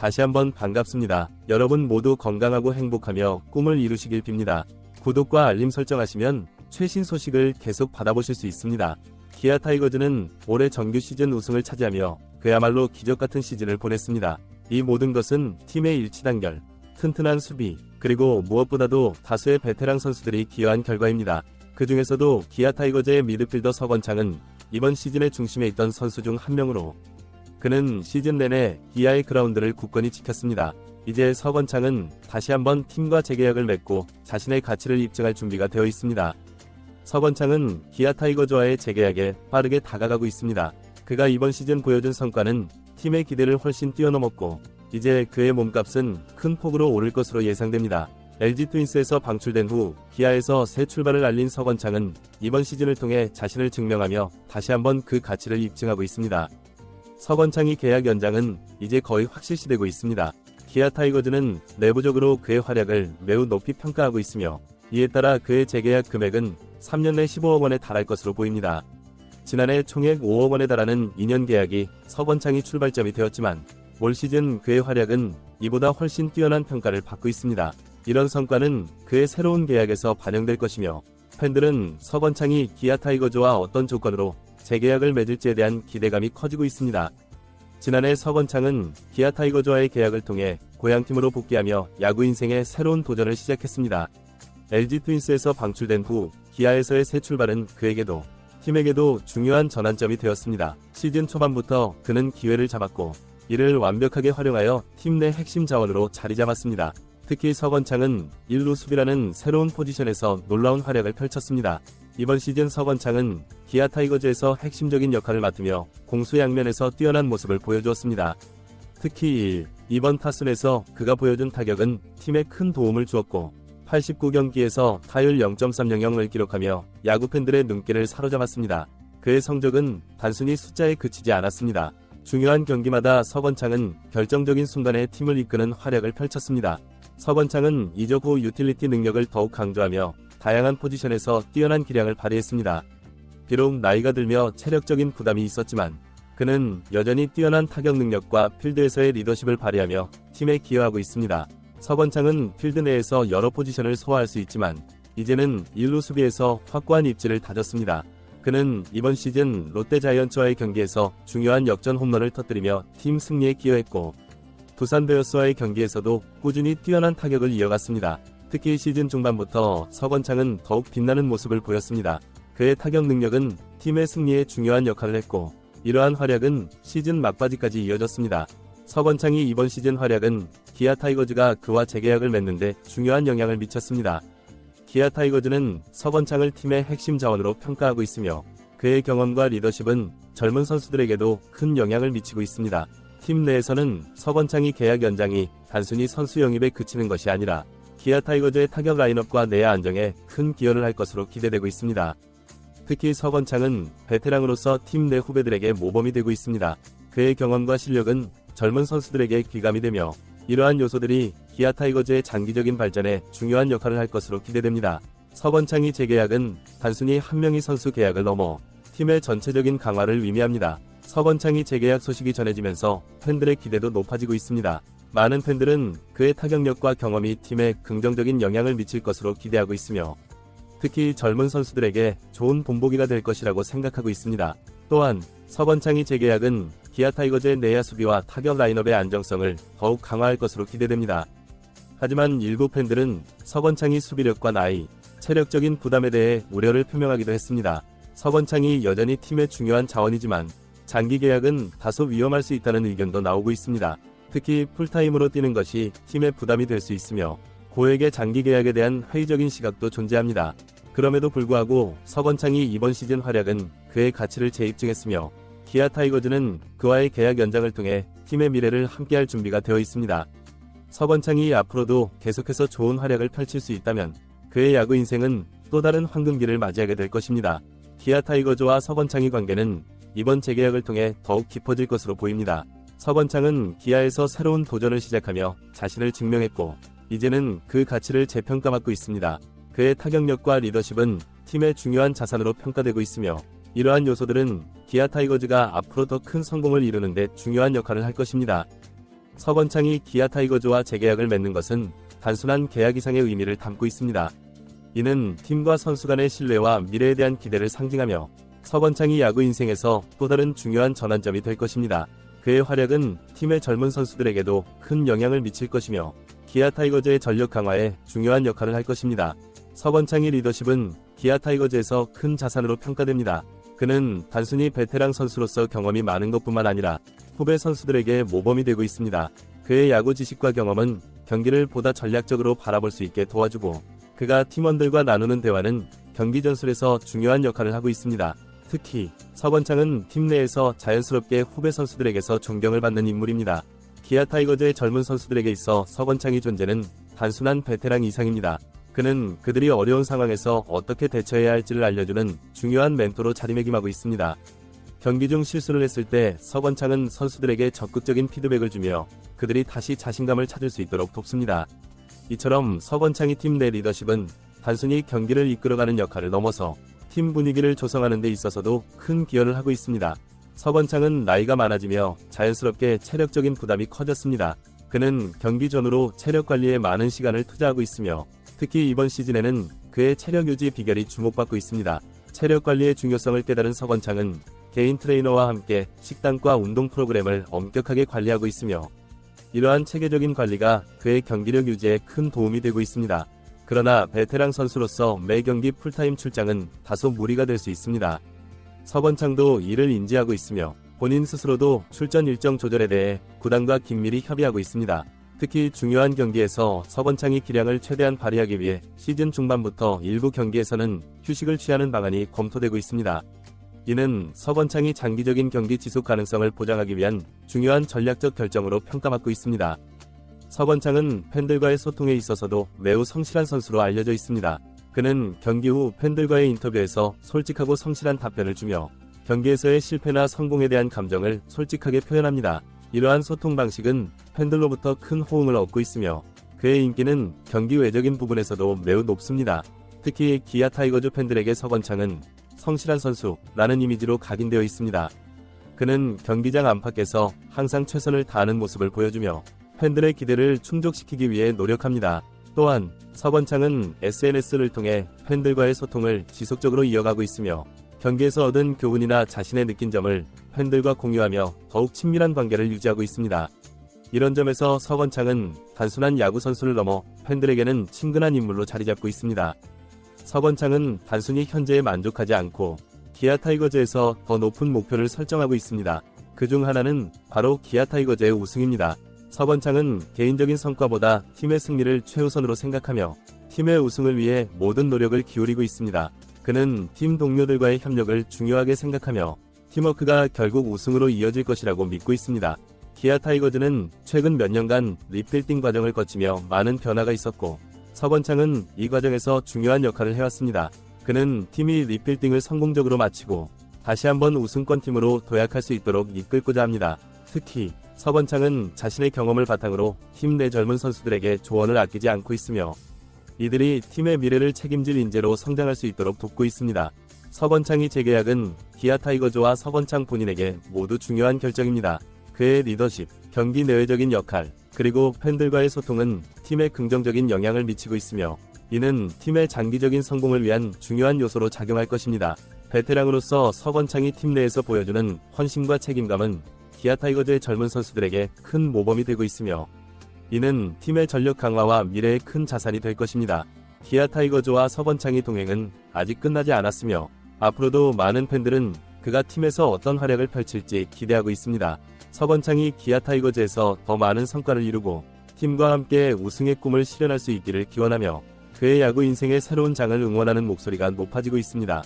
다시 한번 반갑습니다. 여러분 모두 건강하고 행복하며 꿈을 이루시길 빕니다. 구독과 알림 설정하시면 최신 소식을 계속 받아보실 수 있습니다. 기아 타이거즈는 올해 정규 시즌 우승을 차지하며 그야말로 기적같은 시즌을 보냈습니다. 이 모든 것은 팀의 일치단결, 튼튼한 수비, 그리고 무엇보다도 다수의 베테랑 선수들이 기여한 결과입니다. 그 중에서도 기아 타이거즈의 미드필더 서건창은 이번 시즌의 중심에 있던 선수 중 한 명으로 그는 시즌 내내 기아의 그라운드를 굳건히 지켰습니다. 이제 서건창은 다시 한번 팀과 재계약을 맺고 자신의 가치를 입증할 준비가 되어 있습니다. 서건창은 기아 타이거즈와의 재계약에 빠르게 다가가고 있습니다. 그가 이번 시즌 보여준 성과는 팀의 기대를 훨씬 뛰어넘었고 이제 그의 몸값은 큰 폭으로 오를 것으로 예상됩니다. LG 트윈스에서 방출된 후 기아에서 새 출발을 알린 서건창은 이번 시즌을 통해 자신을 증명하며 다시 한번 그 가치를 입증하고 있습니다. 서건창의 계약 연장은 이제 거의 확실시되고 있습니다. 기아 타이거즈는 내부적으로 그의 활약을 매우 높이 평가하고 있으며 이에 따라 그의 재계약 금액은 3년 내 15억 원에 달할 것으로 보입니다. 지난해 총액 5억 원에 달하는 2년 계약이 서건창이 출발점이 되었지만 올 시즌 그의 활약은 이보다 훨씬 뛰어난 평가를 받고 있습니다. 이런 성과는 그의 새로운 계약에서 반영될 것이며 팬들은 서건창이 기아 타이거즈와 어떤 조건으로 재계약을 맺을지에 대한 기대감이 커지고 있습니다. 지난해 서건창은 기아 타이거즈와의 계약을 통해 고향팀으로 복귀하며 야구 인생의 새로운 도전을 시작했습니다. LG 트윈스에서 방출된 후 기아에서의 새 출발은 그에게도 팀에게도 중요한 전환점이 되었습니다. 시즌 초반부터 그는 기회를 잡았고 이를 완벽하게 활용하여 팀 내 핵심 자원으로 자리 잡았습니다. 특히 서건창은 1루 수비라는 새로운 포지션에서 놀라운 활약을 펼쳤습니다. 이번 시즌 서건창은 기아 타이거즈에서 핵심적인 역할을 맡으며 공수 양면에서 뛰어난 모습을 보여주었습니다. 특히 이번 타순에서 그가 보여준 타격은 팀에 큰 도움을 주었고 89경기에서 타율 0.300을 기록하며 야구 팬들의 눈길을 사로잡았습니다. 그의 성적은 단순히 숫자에 그치지 않았습니다. 중요한 경기마다 서건창은 결정적인 순간에 팀을 이끄는 활약을 펼쳤습니다. 서건창은 이적 후 유틸리티 능력을 더욱 강조하며 다양한 포지션에서 뛰어난 기량을 발휘했습니다. 비록 나이가 들며 체력적인 부담이 있었지만 그는 여전히 뛰어난 타격 능력과 필드에서의 리더십을 발휘하며 팀에 기여하고 있습니다. 서건창은 필드 내에서 여러 포지션을 소화할 수 있지만 이제는 1루 수비에서 확고한 입지를 다졌습니다. 그는 이번 시즌 롯데 자이언츠와의 경기에서 중요한 역전 홈런을 터뜨리며 팀 승리에 기여했고 두산 베어스와의 경기에서도 꾸준히 뛰어난 타격을 이어갔습니다. 특히 시즌 중반부터 서건창은 더욱 빛나는 모습을 보였습니다. 그의 타격 능력은 팀의 승리에 중요한 역할을 했고 이러한 활약은 시즌 막바지까지 이어졌습니다. 서건창이 이번 시즌 활약은 기아 타이거즈가 그와 재계약을 맺는데 중요한 영향을 미쳤습니다. 기아 타이거즈는 서건창을 팀의 핵심 자원으로 평가하고 있으며 그의 경험과 리더십은 젊은 선수들에게도 큰 영향을 미치고 있습니다. 팀 내에서는 서건창이 계약 연장이 단순히 선수 영입에 그치는 것이 아니라 기아 타이거즈의 타격 라인업과 내야 안정에 큰 기여를 할 것으로 기대되고 있습니다. 특히 서건창은 베테랑으로서 팀 내 후배들에게 모범이 되고 있습니다. 그의 경험과 실력은 젊은 선수들에게 귀감이 되며 이러한 요소들이 기아 타이거즈의 장기적인 발전에 중요한 역할을 할 것으로 기대됩니다. 서건창이 재계약은 단순히 한 명의 선수 계약을 넘어 팀의 전체적인 강화를 의미합니다. 서건창이 재계약 소식이 전해지면서 팬들의 기대도 높아지고 있습니다. 많은 팬들은 그의 타격력과 경험이 팀에 긍정적인 영향을 미칠 것으로 기대하고 있으며 특히 젊은 선수들에게 좋은 본보기가 될 것이라고 생각하고 있습니다. 또한 서건창이 재계약은 기아 타이거즈의 내야 수비와 타격 라인업의 안정성을 더욱 강화할 것으로 기대됩니다. 하지만 일부 팬들은 서건창이 수비력과 나이, 체력적인 부담에 대해 우려를 표명하기도 했습니다. 서건창이 여전히 팀의 중요한 자원이지만 장기 계약은 다소 위험할 수 있다는 의견도 나오고 있습니다. 특히 풀타임으로 뛰는 것이 팀의 부담이 될 수 있으며 고액의 장기 계약에 대한 회의적인 시각도 존재합니다. 그럼에도 불구하고 서건창이 이번 시즌 활약은 그의 가치를 재입증했으며 기아 타이거즈는 그와의 계약 연장을 통해 팀의 미래를 함께할 준비가 되어 있습니다. 서건창이 앞으로도 계속해서 좋은 활약을 펼칠 수 있다면 그의 야구 인생은 또 다른 황금기를 맞이하게 될 것입니다. 기아 타이거즈와 서건창의 관계는 이번 재계약을 통해 더욱 깊어질 것으로 보입니다. 서건창은 기아에서 새로운 도전을 시작하며 자신을 증명했고 이제는 그 가치를 재평가받고 있습니다. 그의 타격력과 리더십은 팀의 중요한 자산으로 평가되고 있으며 이러한 요소들은 기아 타이거즈가 앞으로 더 큰 성공을 이루는 데 중요한 역할을 할 것입니다. 서건창이 기아 타이거즈와 재계약을 맺는 것은 단순한 계약 이상의 의미를 담고 있습니다. 이는 팀과 선수 간의 신뢰와 미래에 대한 기대를 상징하며 서건창이 야구 인생에서 또 다른 중요한 전환점이 될 것입니다. 그의 활약은 팀의 젊은 선수들에게도 큰 영향을 미칠 것이며 기아 타이거즈의 전력 강화에 중요한 역할을 할 것입니다. 서건창의 리더십은 기아 타이거즈에서 큰 자산으로 평가됩니다. 그는 단순히 베테랑 선수로서 경험이 많은 것뿐만 아니라 후배 선수들에게 모범이 되고 있습니다. 그의 야구 지식과 경험은 경기를 보다 전략적으로 바라볼 수 있게 도와주고 그가 팀원들과 나누는 대화는 경기 전술에서 중요한 역할을 하고 있습니다. 특히 서건창은 팀 내에서 자연스럽게 후배 선수들에게서 존경을 받는 인물입니다. 기아 타이거즈의 젊은 선수들에게 있어 서건창의 존재는 단순한 베테랑 이상입니다. 그는 그들이 어려운 상황에서 어떻게 대처해야 할지를 알려주는 중요한 멘토로 자리매김하고 있습니다. 경기 중 실수를 했을 때 서건창은 선수들에게 적극적인 피드백을 주며 그들이 다시 자신감을 찾을 수 있도록 돕습니다. 이처럼 서건창의 팀 내 리더십은 단순히 경기를 이끌어가는 역할을 넘어서 팀 분위기를 조성하는 데 있어서도 큰 기여를 하고 있습니다. 서건창은 나이가 많아지며 자연스럽게 체력적인 부담이 커졌습니다. 그는 경기 전후로 체력 관리에 많은 시간을 투자하고 있으며 특히 이번 시즌에는 그의 체력 유지 비결이 주목받고 있습니다. 체력 관리의 중요성을 깨달은 서건창은 개인 트레이너와 함께 식단과 운동 프로그램을 엄격하게 관리하고 있으며 이러한 체계적인 관리가 그의 경기력 유지에 큰 도움이 되고 있습니다. 그러나 베테랑 선수로서 매 경기 풀타임 출장은 다소 무리가 될 수 있습니다. 서건창도 이를 인지하고 있으며 본인 스스로도 출전 일정 조절에 대해 구단과 긴밀히 협의하고 있습니다. 특히 중요한 경기에서 서건창이 기량을 최대한 발휘하기 위해 시즌 중반부터 일부 경기에서는 휴식을 취하는 방안이 검토되고 있습니다. 이는 서건창이 장기적인 경기 지속 가능성을 보장하기 위한 중요한 전략적 결정으로 평가받고 있습니다. 서건창은 팬들과의 소통에 있어서도 매우 성실한 선수로 알려져 있습니다. 그는 경기 후 팬들과의 인터뷰에서 솔직하고 성실한 답변을 주며 경기에서의 실패나 성공에 대한 감정을 솔직하게 표현합니다. 이러한 소통 방식은 팬들로부터 큰 호응을 얻고 있으며 그의 인기는 경기 외적인 부분에서도 매우 높습니다. 특히 기아 타이거즈 팬들에게 서건창은 성실한 선수라는 이미지로 각인되어 있습니다. 그는 경기장 안팎에서 항상 최선을 다하는 모습을 보여주며 팬들의 기대를 충족시키기 위해 노력합니다. 또한 서건창은 SNS를 통해 팬들과의 소통을 지속적으로 이어가고 있으며 경기에서 얻은 교훈이나 자신의 느낀 점을 팬들과 공유하며 더욱 친밀한 관계를 유지하고 있습니다. 이런 점에서 서건창은 단순한 야구 선수를 넘어 팬들에게는 친근한 인물로 자리잡고 있습니다. 서건창은 단순히 현재에 만족하지 않고 기아 타이거즈에서 더 높은 목표를 설정하고 있습니다. 그중 하나는 바로 기아 타이거즈의 우승입니다. 서건창은 개인적인 성과보다 팀의 승리를 최우선으로 생각하며 팀의 우승을 위해 모든 노력을 기울이고 있습니다. 그는 팀 동료들과의 협력을 중요하게 생각하며 팀워크가 결국 우승으로 이어질 것이라고 믿고 있습니다. 기아 타이거즈는 최근 몇 년간 리빌딩 과정을 거치며 많은 변화가 있었고 서건창은 이 과정에서 중요한 역할을 해왔습니다. 그는 팀이 리빌딩을 성공적으로 마치고 다시 한번 우승권 팀으로 도약할 수 있도록 이끌고자 합니다. 특히 서건창은 자신의 경험을 바탕으로 팀 내 젊은 선수들에게 조언을 아끼지 않고 있으며 이들이 팀의 미래를 책임질 인재로 성장할 수 있도록 돕고 있습니다. 서건창의 재계약은 기아 타이거즈와 서건창 본인에게 모두 중요한 결정입니다. 그의 리더십, 경기 내외적인 역할, 그리고 팬들과의 소통은 팀에 긍정적인 영향을 미치고 있으며 이는 팀의 장기적인 성공을 위한 중요한 요소로 작용할 것입니다. 베테랑으로서 서건창이 팀 내에서 보여주는 헌신과 책임감은 기아 타이거즈의 젊은 선수들에게 큰 모범이 되고 있으며 이는 팀의 전력 강화와 미래의 큰 자산이 될 것입니다. 기아 타이거즈와 서건창의 동행은 아직 끝나지 않았으며 앞으로도 많은 팬들은 그가 팀에서 어떤 활약을 펼칠지 기대하고 있습니다. 서건창이 기아 타이거즈에서 더 많은 성과를 이루고 팀과 함께 우승의 꿈을 실현할 수 있기를 기원하며 그의 야구 인생의 새로운 장을 응원하는 목소리가 높아지고 있습니다.